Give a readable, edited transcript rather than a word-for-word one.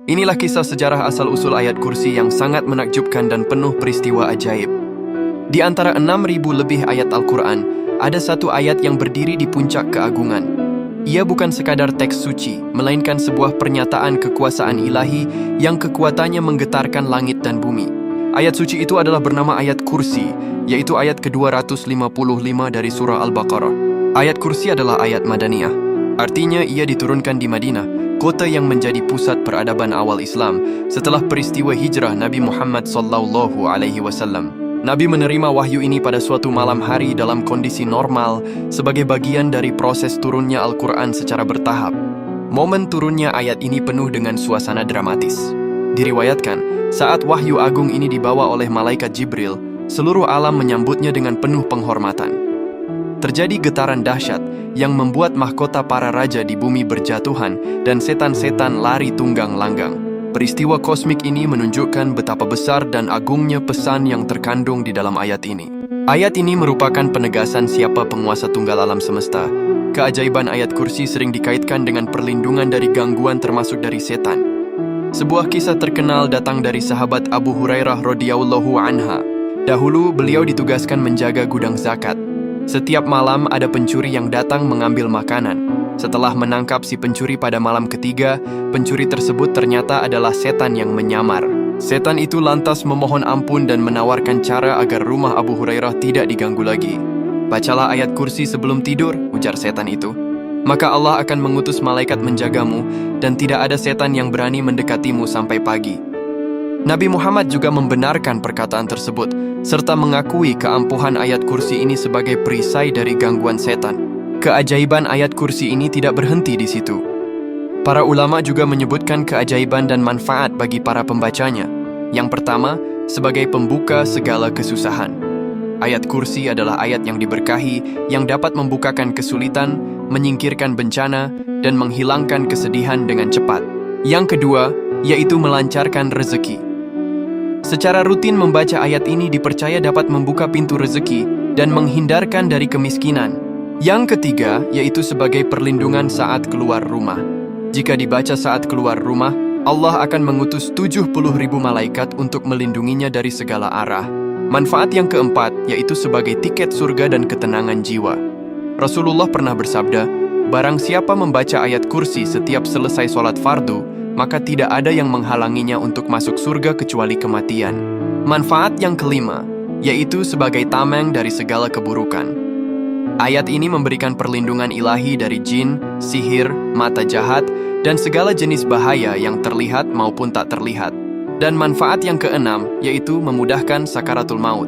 Inilah kisah sejarah asal-usul ayat kursi yang sangat menakjubkan dan penuh peristiwa ajaib. Di antara 6.000 lebih ayat Al-Quran, ada satu ayat yang berdiri di puncak keagungan. Ia bukan sekadar teks suci, melainkan sebuah pernyataan kekuasaan ilahi yang kekuatannya menggetarkan langit dan bumi. Ayat suci itu adalah bernama ayat kursi, yaitu ayat ke-255 dari surah Al-Baqarah. Ayat kursi adalah ayat Madaniyah. Artinya ia diturunkan di Madinah, kota yang menjadi pusat peradaban awal Islam setelah peristiwa hijrah Nabi Muhammad SAW. Nabi menerima wahyu ini pada suatu malam hari dalam kondisi normal sebagai bagian dari proses turunnya Al-Quran secara bertahap. Momen turunnya ayat ini penuh dengan suasana dramatis. Diriwayatkan, saat wahyu agung ini dibawa oleh malaikat Jibril, seluruh alam menyambutnya dengan penuh penghormatan. Terjadi getaran dahsyat yang membuat mahkota para raja di bumi berjatuhan dan setan-setan lari tunggang langgang. Peristiwa kosmik ini menunjukkan betapa besar dan agungnya pesan yang terkandung di dalam ayat ini. Ayat ini merupakan penegasan siapa penguasa tunggal alam semesta. Keajaiban ayat kursi sering dikaitkan dengan perlindungan dari gangguan termasuk dari setan. Sebuah kisah terkenal datang dari sahabat Abu Hurairah radhiyallahu anha. Dahulu beliau ditugaskan menjaga gudang zakat. Setiap malam ada pencuri yang datang mengambil makanan. Setelah menangkap si pencuri pada malam ketiga, pencuri tersebut ternyata adalah setan yang menyamar. Setan itu lantas memohon ampun dan menawarkan cara agar rumah Abu Hurairah tidak diganggu lagi. Bacalah ayat kursi sebelum tidur, ujar setan itu. Maka Allah akan mengutus malaikat menjagamu dan tidak ada setan yang berani mendekatimu sampai pagi. Nabi Muhammad juga membenarkan perkataan tersebut, serta mengakui keampuhan ayat kursi ini sebagai perisai dari gangguan setan. Keajaiban ayat kursi ini tidak berhenti di situ. Para ulama juga menyebutkan keajaiban dan manfaat bagi para pembacanya. Yang pertama, sebagai pembuka segala kesusahan. Ayat kursi adalah ayat yang diberkahi, yang dapat membukakan kesulitan, menyingkirkan bencana, dan menghilangkan kesedihan dengan cepat. Yang kedua, yaitu melancarkan rezeki. Secara rutin membaca ayat ini dipercaya dapat membuka pintu rezeki dan menghindarkan dari kemiskinan. Yang ketiga, yaitu sebagai perlindungan saat keluar rumah. Jika dibaca saat keluar rumah, Allah akan mengutus 70.000 malaikat untuk melindunginya dari segala arah. Manfaat yang keempat, yaitu sebagai tiket surga dan ketenangan jiwa. Rasulullah pernah bersabda, barang siapa membaca ayat kursi setiap selesai sholat fardu, maka tidak ada yang menghalanginya untuk masuk surga kecuali kematian. Manfaat yang kelima, yaitu sebagai tameng dari segala keburukan. Ayat ini memberikan perlindungan ilahi dari jin, sihir, mata jahat, dan segala jenis bahaya yang terlihat maupun tak terlihat. Dan manfaat yang keenam, yaitu memudahkan sakaratul maut.